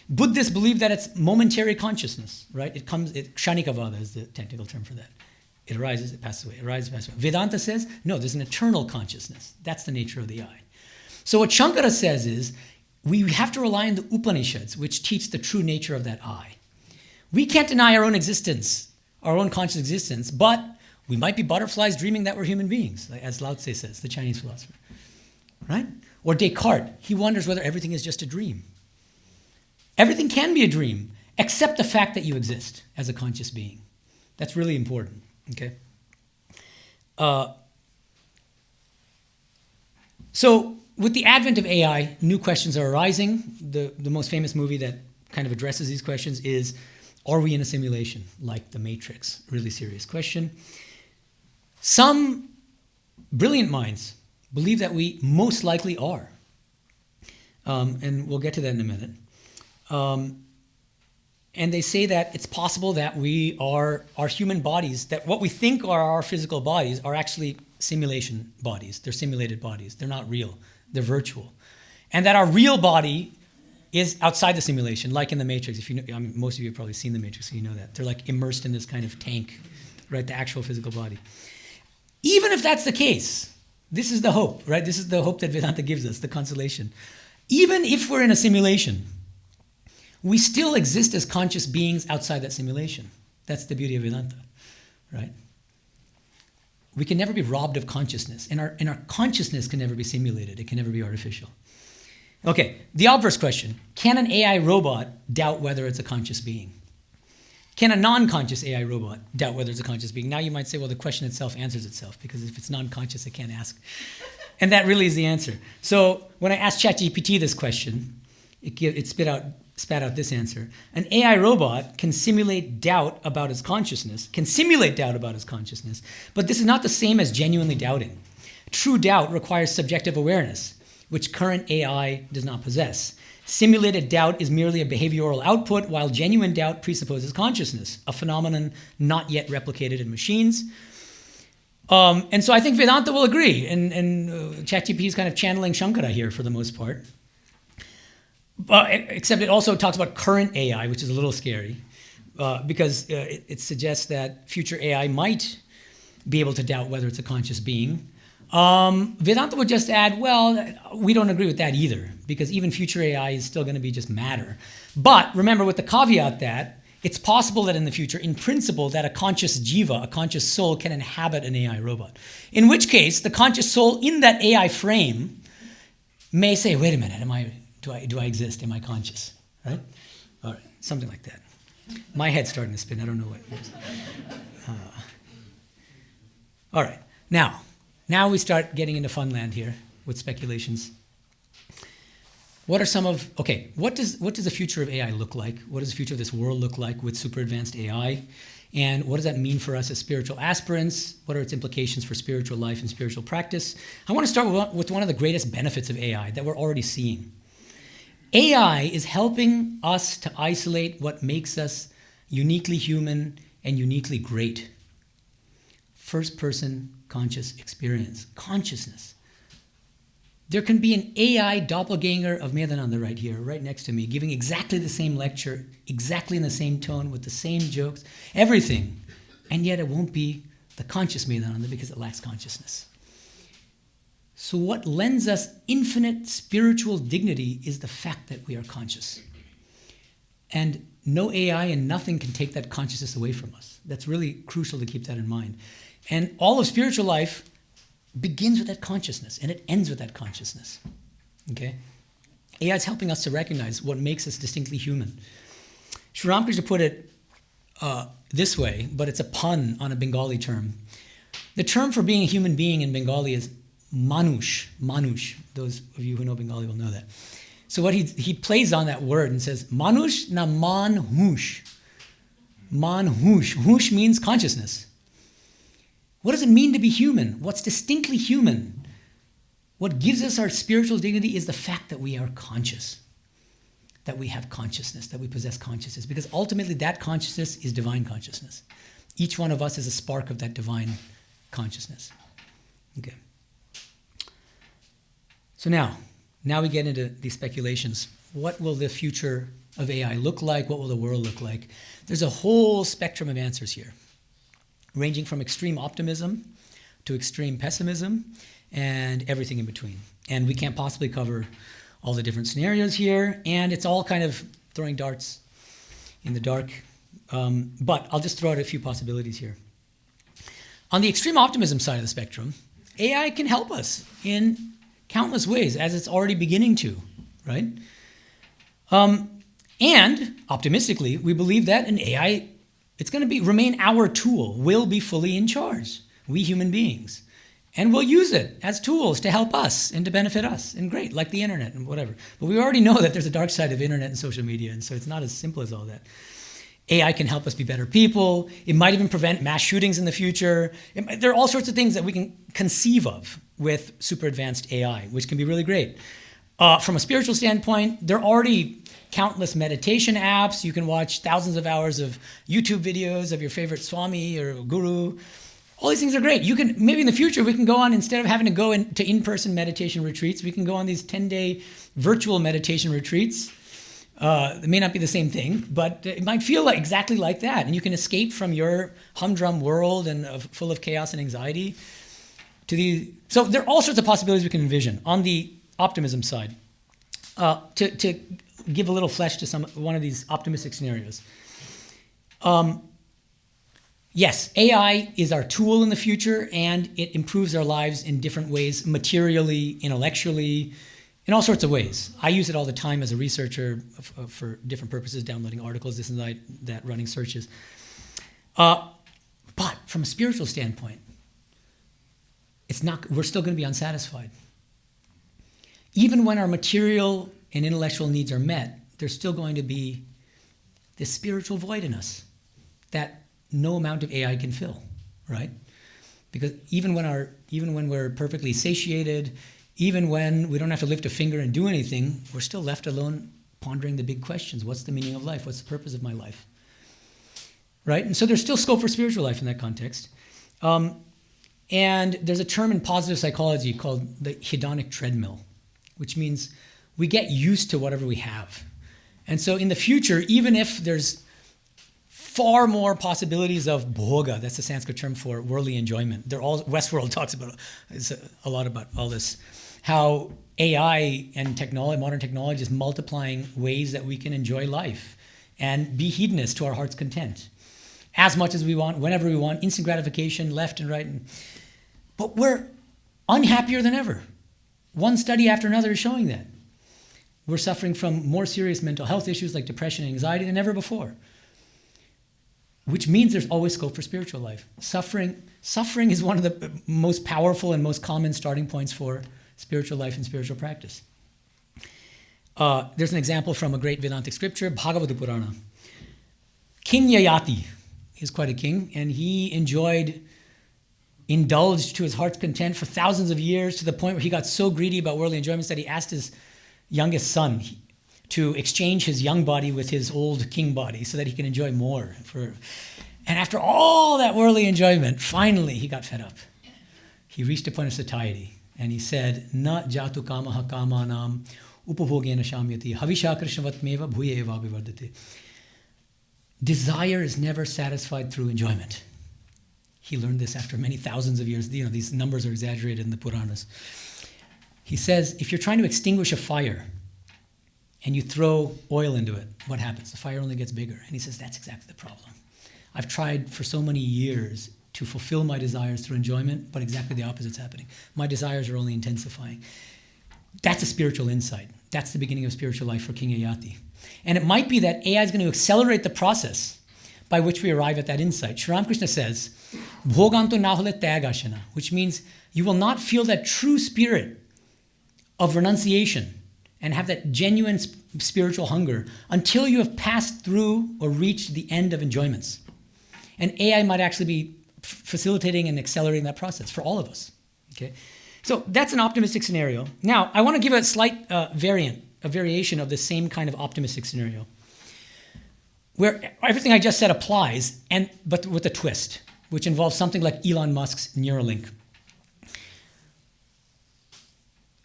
Buddhists believe that it's momentary consciousness, right? Kshanikavada is the technical term for that. It arises, it passes away, it arises, it passes away. Vedanta says, no, there's an eternal consciousness. That's the nature of the I. So what Shankara says is, we have to rely on the Upanishads, which teach the true nature of that I. We can't deny our own existence, our own conscious existence, but we might be butterflies dreaming that we're human beings, as Lao Tse says, the Chinese philosopher, right? Or Descartes, he wonders whether everything is just a dream. Everything can be a dream, except the fact that you exist as a conscious being. That's really important, okay? So with the advent of AI, new questions are arising. The most famous movie that kind of addresses these questions is, are we in a simulation like The Matrix? Really serious question. Some brilliant minds believe that we most likely are. And we'll get to that in a minute. And they say that it's possible that our human bodies, that what we think are our physical bodies are actually simulation bodies. They're simulated bodies. They're not real. They're virtual. And that our real body is outside the simulation, like in The Matrix. If you know, I mean, most of you have probably seen The Matrix, so you know that. They're like immersed in this kind of tank, right? The actual physical body. Even if that's the case, this is the hope, right? This is the hope that Vedanta gives us, the consolation. Even if we're in a simulation, we still exist as conscious beings outside that simulation. That's the beauty of Vedanta, right? We can never be robbed of consciousness, and our consciousness can never be simulated. It can never be artificial. Okay, the obverse question. Can an AI robot doubt whether it's a conscious being? Can a non-conscious AI robot doubt whether it's a conscious being? Now you might say, well, the question itself answers itself, because if it's non-conscious, it can't ask. And that really is the answer. So when I asked ChatGPT this question, it spat out this answer. An AI robot can simulate doubt about its consciousness, but this is not the same as genuinely doubting. True doubt requires subjective awareness, which current AI does not possess. Simulated doubt is merely a behavioral output, while genuine doubt presupposes consciousness, a phenomenon not yet replicated in machines. And so I think Vedanta will agree, and ChatGPT is kind of channeling Shankara here for the most part. Except it also talks about current AI, which is a little scary, because it suggests that future AI might be able to doubt whether it's a conscious being. Vedanta would just add, well, we don't agree with that either, because even future AI is still going to be just matter. But remember, with the caveat that it's possible that in the future, in principle, that a conscious jiva, a conscious soul, can inhabit an AI robot. In which case, the conscious soul in that AI frame may say, wait a minute, do I exist? Am I conscious? Right? All right, something like that. My head's starting to spin. I don't know what it is. All right, now we start getting into fun land here with speculations. What does the future of AI look like? What does the future of this world look like with super advanced AI? And what does that mean for us as spiritual aspirants? What are its implications for spiritual life and spiritual practice? I want to start with one of the greatest benefits of AI that we're already seeing. AI is helping us to isolate what makes us uniquely human and uniquely great. First-person conscious experience, consciousness. There can be an AI doppelganger of Medhananda right here, right next to me, giving exactly the same lecture, exactly in the same tone, with the same jokes, everything. And yet it won't be the conscious Medhananda because it lacks consciousness. So what lends us infinite spiritual dignity is the fact that we are conscious. And no AI and nothing can take that consciousness away from us. That's really crucial to keep that in mind. And all of spiritual life begins with that consciousness, and it ends with that consciousness. Okay? AI is helping us to recognize what makes us distinctly human. Sri Ramakrishna put it this way, but it's a pun on a Bengali term. The term for being a human being in Bengali is manush. Manush. Those of you who know Bengali will know that. So what he plays on that word and says, manush na manhush. Manhush. Hush means consciousness. What does it mean to be human? What's distinctly human? What gives us our spiritual dignity is the fact that we are conscious. that we have consciousness, that we possess consciousness, because ultimately that consciousness is divine consciousness. Each one of us is a spark of that divine consciousness. Okay. So now we get into these speculations. What will the future of AI look like? What will the world look like? There's a whole spectrum of answers here, ranging from extreme optimism to extreme pessimism and everything in between. And we can't possibly cover all the different scenarios here, and it's all kind of throwing darts in the dark. But I'll just throw out a few possibilities here. On the extreme optimism side of the spectrum, AI can help us in countless ways, as it's already beginning to, right? And optimistically, we believe that an AI, it's going to remain our tool, will be fully in charge, we human beings. And we'll use it as tools to help us and to benefit us. And great, like the internet and whatever. But we already know that there's a dark side of internet and social media, and so it's not as simple as all that. AI can help us be better people. It might even prevent mass shootings in the future. There are all sorts of things that we can conceive of with super advanced AI, which can be really great. From a spiritual standpoint, there are already countless meditation apps. You can watch thousands of hours of YouTube videos of your favorite Swami or Guru. All these things are great. You can, maybe in the future, we can go on, instead of having to go to in-person meditation retreats, we can go on these 10-day virtual meditation retreats. It may not be the same thing, but it might feel exactly like that. And you can escape from your humdrum world and full of chaos and anxiety. So there are all sorts of possibilities we can envision on the optimism side. To give a little flesh to one of these optimistic scenarios. Yes, AI is our tool in the future, and it improves our lives in different ways, materially, intellectually, in all sorts of ways. I use it all the time as a researcher for different purposes, downloading articles, this and that, running searches. But from a spiritual standpoint, we're still going to be unsatisfied. Even when our material and intellectual needs are met, there's still going to be this spiritual void in us that no amount of AI can fill, right? Because even when we're perfectly satiated, even when we don't have to lift a finger and do anything, we're still left alone pondering the big questions. What's the meaning of life? What's the purpose of my life? Right? And so there's still scope for spiritual life in that context. And there's a term in positive psychology called the hedonic treadmill, which means we get used to whatever we have. And so in the future, even if there's far more possibilities of bhoga, that's the Sanskrit term for worldly enjoyment. Westworld talks about a lot about all this, how AI and modern technology is multiplying ways that we can enjoy life and be hedonists to our heart's content, as much as we want, whenever we want, instant gratification, left and right. But we're unhappier than ever. One study after another is showing that. We're suffering from more serious mental health issues like depression and anxiety than ever before. Which means there's always scope for spiritual life. Suffering is one of the most powerful and most common starting points for spiritual life and spiritual practice. There's an example from a great Vedantic scripture, Bhagavata Purana. King Yayati is quite a king, and he indulged to his heart's content for thousands of years, to the point where he got so greedy about worldly enjoyments that he asked his youngest son to exchange his young body with his old king body so that he can enjoy more. And after all that worldly enjoyment, finally he got fed up. He reached a point of satiety, and he said, Na jatu kamaha kamanam upabhogena shamyati havisha krishnavatmeva bhuye eva vivardate. Desire is never satisfied through enjoyment. He learned this after many thousands of years. These numbers are exaggerated in the Puranas. He says, if you're trying to extinguish a fire, and you throw oil into it, what happens? The fire only gets bigger. And he says, that's exactly the problem. I've tried for so many years to fulfill my desires through enjoyment, but exactly the opposite's happening. My desires are only intensifying. That's a spiritual insight. That's the beginning of spiritual life for King Yayati. And it might be that AI is going to accelerate the process by which we arrive at that insight. Sri Ramakrishna says, Bhoganto nahole tyagashana, which means you will not feel that true spirit of renunciation and have that genuine spiritual hunger until you have passed through or reached the end of enjoyments. And AI might actually be facilitating and accelerating that process for all of us. Okay, so that's an optimistic scenario. Now, I want to give a slight variant a variation of the same kind of optimistic scenario, where everything I just said applies, but with a twist, which involves something like Elon Musk's Neuralink.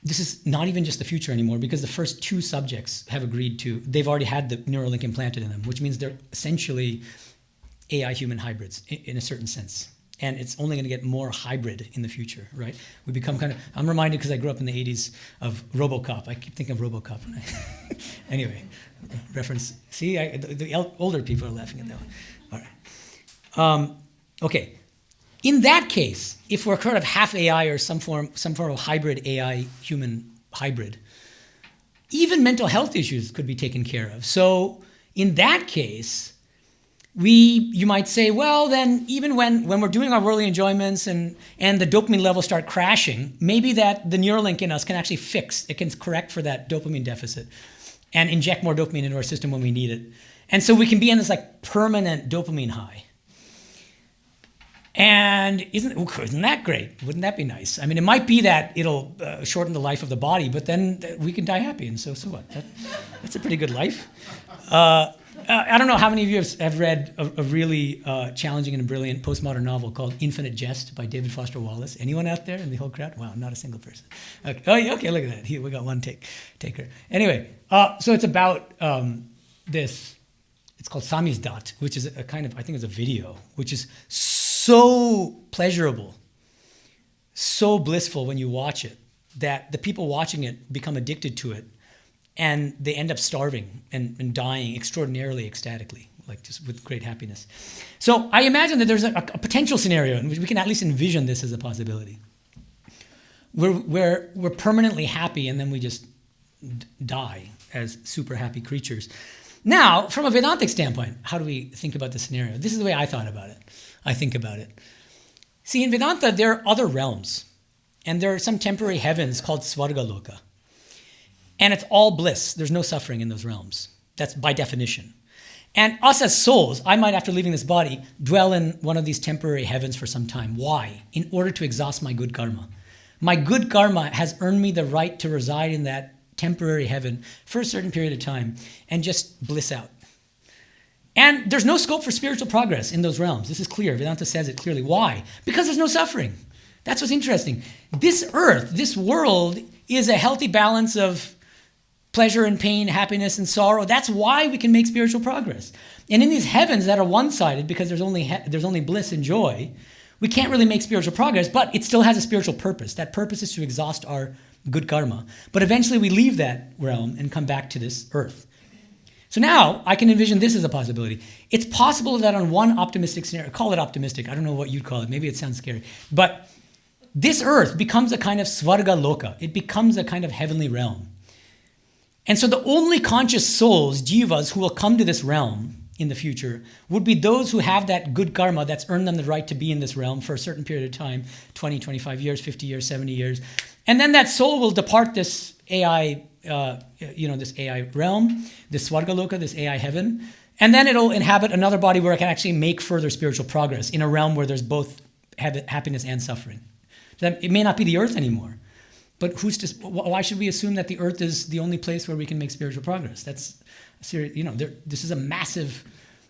This is not even just the future anymore, because the first 2 subjects have agreed to, they've already had the Neuralink implanted in them, which means they're essentially AI-human hybrids in a certain sense. And it's only going to get more hybrid in the future, right? We become kind of, I'm reminded because I grew up in the 80s of RoboCop. I keep thinking of RoboCop. Anyway, reference. See, the older people are laughing at that one. All right. Okay. In that case, if we're kind of half AI or some form of hybrid AI-human hybrid, even mental health issues could be taken care of. So in that case, you might say, well, then even when we're doing our worldly enjoyments and the dopamine levels start crashing, maybe that the Neuralink in us can actually it can correct for that dopamine deficit and inject more dopamine into our system when we need it. And so we can be in this like permanent dopamine high. And isn't that great? Wouldn't that be nice? I mean, it might be that it'll shorten the life of the body, but then we can die happy, and so what? That's a pretty good life. I don't know how many of you have read a really challenging and brilliant postmodern novel called Infinite Jest by David Foster Wallace. Anyone out there in the whole crowd? Wow, not a single person. Okay, okay, look at that. Here, we got one taker. Anyway, so it's about this. It's called Samizdat, which is a kind of, I think it's a video, which is so pleasurable, so blissful when you watch it, that the people watching it become addicted to it, and they end up starving and dying extraordinarily ecstatically, like just with great happiness. So I imagine that there's a potential scenario in which we can at least envision this as a possibility, where we're permanently happy and then we just die as super happy creatures. Now, from a Vedantic standpoint, how do we think about this scenario? This is the way I think about it. See, in Vedanta, there are other realms, and there are some temporary heavens called Svargaloka. And it's all bliss. There's no suffering in those realms. That's by definition. And us as souls, I might, after leaving this body, dwell in one of these temporary heavens for some time. Why? In order to exhaust my good karma. My good karma has earned me the right to reside in that temporary heaven for a certain period of time and just bliss out. And there's no scope for spiritual progress in those realms. This is clear. Vedanta says it clearly. Why? Because there's no suffering. That's what's interesting. This earth, this world, is a healthy balance of pleasure and pain, happiness and sorrow. That's why we can make spiritual progress. And in these heavens that are one-sided, because there's only bliss and joy, we can't really make spiritual progress, but it still has a spiritual purpose. That purpose is to exhaust our good karma. But eventually we leave that realm and come back to this earth. So now I can envision this as a possibility. It's possible that on one optimistic scenario, call it optimistic, I don't know what you'd call it, maybe it sounds scary, but this earth becomes a kind of Svarga Loka. It becomes a kind of heavenly realm. And so the only conscious souls, jivas, who will come to this realm in the future would be those who have that good karma that's earned them the right to be in this realm for a certain period of time, 20, 25 years, 50 years, 70 years. And then that soul will depart this AI, this AI realm, this Svargaloka, this AI heaven, and then it'll inhabit another body where it can actually make further spiritual progress in a realm where there's both happiness and suffering. It may not be the earth anymore, but why should we assume that the earth is the only place where we can make spiritual progress? That's serious. This is a massive.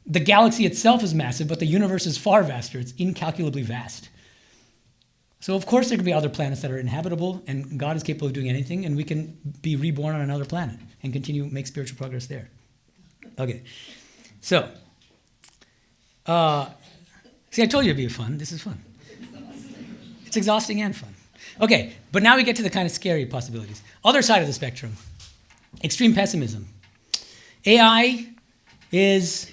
The galaxy itself is massive, but the universe is far vaster. It's incalculably vast. So of course there could be other planets that are inhabitable, and God is capable of doing anything, and we can be reborn on another planet and continue to make spiritual progress there. Okay, so see, I told you it'd be fun. This is fun. It's exhausting and fun. Okay, but now we get to the kind of scary possibilities. Other side of the spectrum, extreme pessimism. AI is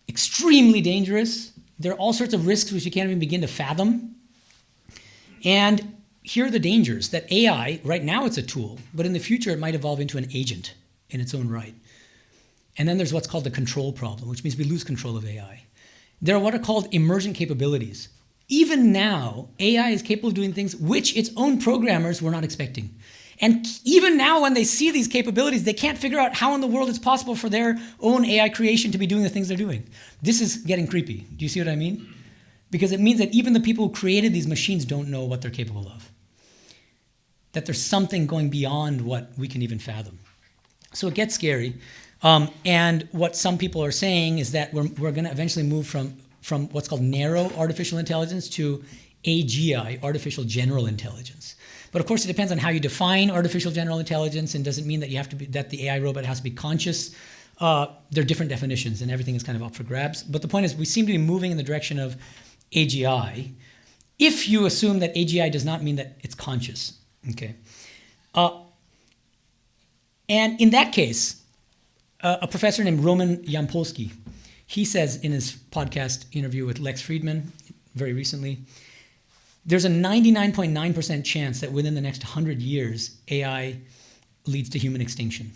extremely dangerous. There are all sorts of risks which you can't even begin to fathom. And here are the dangers, that AI, right now it's a tool, but in the future it might evolve into an agent in its own right. And then there's what's called the control problem, which means we lose control of AI. There are what are called emergent capabilities. Even now, AI is capable of doing things which its own programmers were not expecting. And even now, when they see these capabilities, they can't figure out how in the world it's possible for their own AI creation to be doing the things they're doing. This is getting creepy. Do you see what I mean? Because it means that even the people who created these machines don't know what they're capable of. That there's something going beyond what we can even fathom. So it gets scary. And what some people are saying is that we're going to eventually move from what's called narrow artificial intelligence to AGI, artificial general intelligence. But of course, it depends on how you define artificial general intelligence, and doesn't mean that that the AI robot has to be conscious. There are different definitions, and everything is kind of up for grabs. But the point is, we seem to be moving in the direction of AGI, if you assume that AGI does not mean that it's conscious. Okay. And in that case, a professor named Roman Yampolsky, he says in his podcast interview with Lex Friedman very recently, there's a 99.9% chance that within the next 100 years, AI leads to human extinction.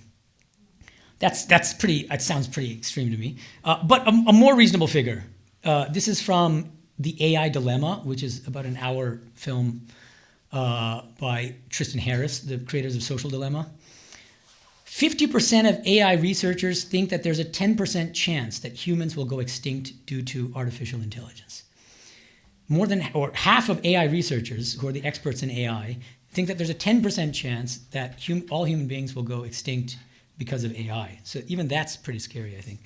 That's pretty. It sounds pretty extreme to me. But a more reasonable figure. This is from The AI Dilemma, which is about an hour film by Tristan Harris, the creators of Social Dilemma. 50% of AI researchers think that there's a 10% chance that humans will go extinct due to artificial intelligence. More than, or half of AI researchers, who are the experts in AI, think that there's a 10% chance that all human beings will go extinct because of AI. So even that's pretty scary, I think.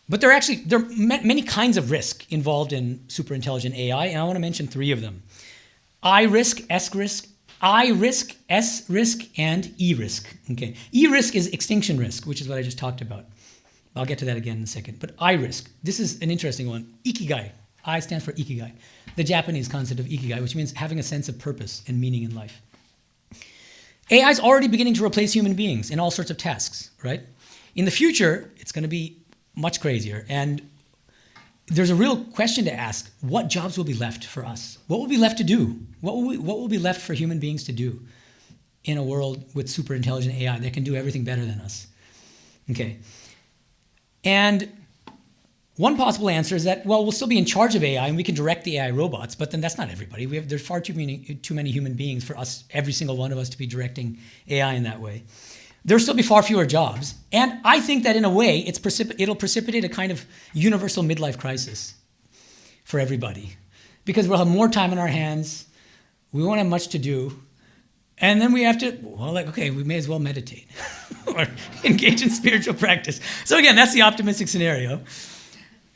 But there are many kinds of risk involved in superintelligent AI, and I want to mention 3 of them: I risk, S risk, and E risk. Okay, E risk is extinction risk, which is what I just talked about. I'll get to that again in a second. But I risk, this is an interesting one. Ikigai. I stands for Ikigai, the Japanese concept of Ikigai, which means having a sense of purpose and meaning in life. AI is already beginning to replace human beings in all sorts of tasks, right? In the future, it's going to be much crazier. And there's a real question to ask: what jobs will be left for us? What will be left to do? What will be left for human beings to do in a world with super intelligent AI that can do everything better than us? Okay. And one possible answer is that, well, we'll still be in charge of AI and we can direct the AI robots, but then that's not everybody. There's far too many human beings for us, every single one of us, to be directing AI in that way. There'll still be far fewer jobs. And I think that in a way, it'll precipitate a kind of universal midlife crisis for everybody. Because we'll have more time on our hands, we won't have much to do, and then we have to, we may as well meditate or engage in spiritual practice. So again, that's the optimistic scenario.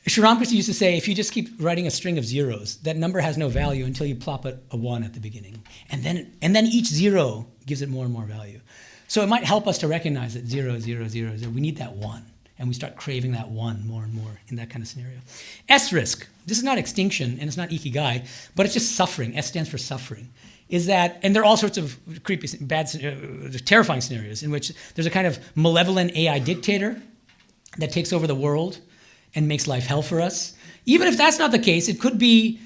Sri Ramakrishna used to say, if you just keep writing a string of zeros, that number has no value until you plop a 1 at the beginning. And then each 0 gives it more and more value. So it might help us to recognize that 0, 0, 0, 0, we need that 1. And we start craving that 1 more and more in that kind of scenario. S risk. This is not extinction and it's not Ikigai, but it's just suffering. S stands for suffering. Is that, and there are all sorts of creepy, bad, terrifying scenarios in which there's a kind of malevolent AI dictator that takes over the world and makes life hell for us. Even if that's not the case, it could be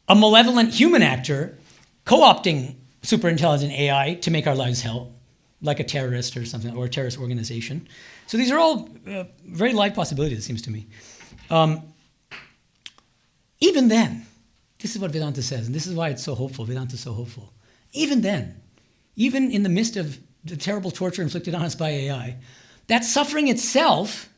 a malevolent human actor co-opting superintelligent AI to make our lives hell, like a terrorist or something, or a terrorist organization. So these are all very live possibilities, it seems to me. Even then, this is what Vedanta says, and this is why it's so hopeful. Vedanta is so hopeful. Even then, even in the midst of the terrible torture inflicted on us by AI, that suffering itself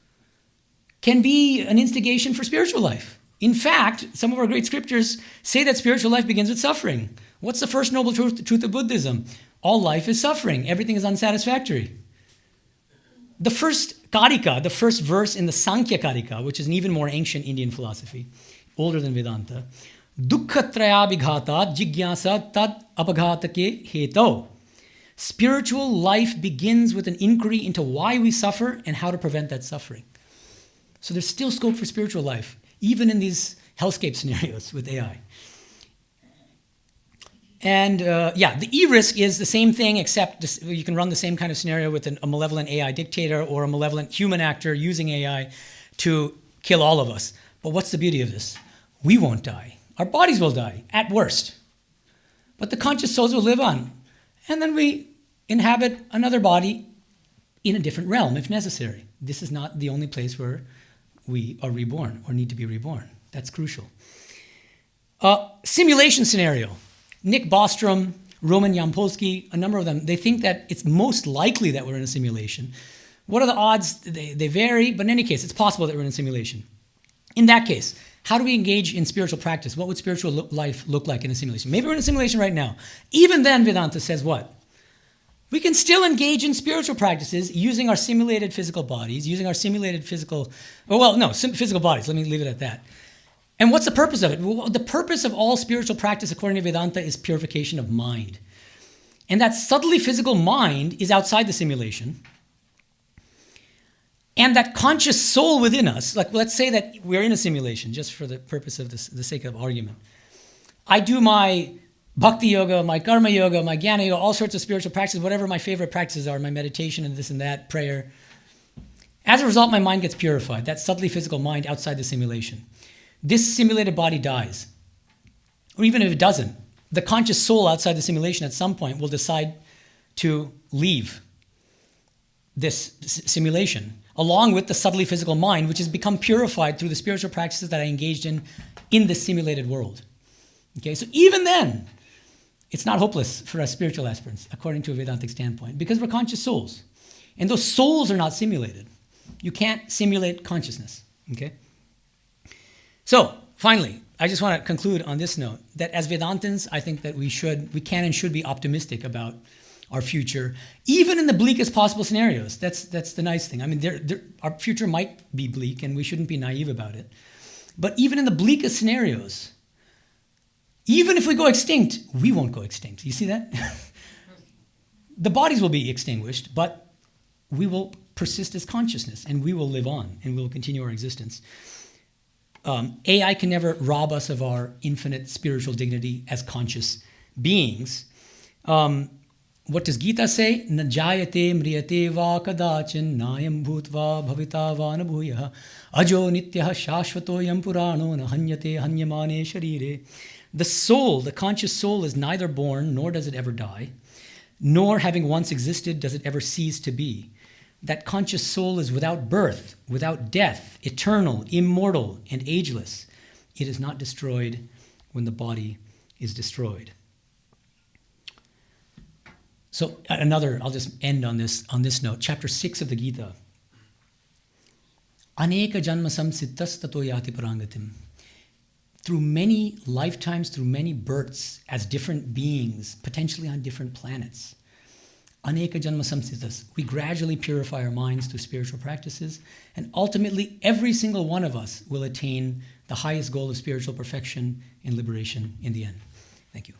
can be an instigation for spiritual life. In fact, some of our great scriptures say that spiritual life begins with suffering. What's the first noble truth of Buddhism? All life is suffering. Everything is unsatisfactory. The first karika, the first verse in the Sankhya karika, which is an even more ancient Indian philosophy, older than Vedanta, dukkha trayabhighata jigyasa tad abhaghatake heto. Spiritual life begins with an inquiry into why we suffer and how to prevent that suffering. So there's still scope for spiritual life, even in these hellscape scenarios with AI. And the E risk is the same thing, except you can run the same kind of scenario with a malevolent AI dictator or a malevolent human actor using AI to kill all of us. But what's the beauty of this? We won't die. Our bodies will die, at worst. But the conscious souls will live on. And then we inhabit another body in a different realm, if necessary. This is not the only place where we are reborn or need to be reborn. That's crucial. Simulation scenario. Nick Bostrom, Roman Yampolsky, a number of them, they think that it's most likely that we're in a simulation. What are the odds? They vary, but in any case, it's possible that we're in a simulation. In that case, how do we engage in spiritual practice? What would spiritual life look like in a simulation? Maybe we're in a simulation right now. Even then, Vedanta says what? We can still engage in spiritual practices using our simulated physical bodies, using our simulated physical, physical bodies. Let me leave it at that. And what's the purpose of it? Well, the purpose of all spiritual practice, according to Vedanta, is purification of mind. And that subtly physical mind is outside the simulation. And that conscious soul within us, like let's say that we're in a simulation, just for the purpose of this, the sake of argument. I do my bhakti yoga, my karma yoga, my jnana yoga, all sorts of spiritual practices, whatever my favorite practices are, my meditation and this and that, prayer. As a result, my mind gets purified, that subtly physical mind outside the simulation. This simulated body dies. Or even if it doesn't, the conscious soul outside the simulation at some point will decide to leave this simulation, along with the subtly physical mind, which has become purified through the spiritual practices that I engaged in the simulated world. Okay, so even then, it's not hopeless for us spiritual aspirants, according to a Vedantic standpoint, because we're conscious souls. And those souls are not simulated. You can't simulate consciousness, okay? So, finally, I just want to conclude on this note, that as Vedantins, I think that we can and should be optimistic about our future, even in the bleakest possible scenarios. That's the nice thing. I mean, our future might be bleak, and we shouldn't be naive about it. But even in the bleakest scenarios, even if we go extinct, we won't go extinct. You see that? The bodies will be extinguished, but we will persist as consciousness, and we will live on, and we will continue our existence. AI can never rob us of our infinite spiritual dignity as conscious beings. What does Gita say? Na jayate mriyate va kadachin nayam bhutva bhavita va na bhuyah ajo nityah shashvato yam purano na hanyate hanyamane sharire. The soul, the conscious soul, is neither born, nor does it ever die, nor having once existed does it ever cease to be. That conscious soul is without birth, without death, eternal, immortal, and ageless. It is not destroyed when the body is destroyed. So I'll just end on this note. Chapter 6 of the Gita. Aneka janma samsittas tato yati parangatim. Through many lifetimes, through many births, as different beings, potentially on different planets. Aneka janma samsitas. We gradually purify our minds through spiritual practices, and ultimately every single one of us will attain the highest goal of spiritual perfection and liberation in the end. Thank you.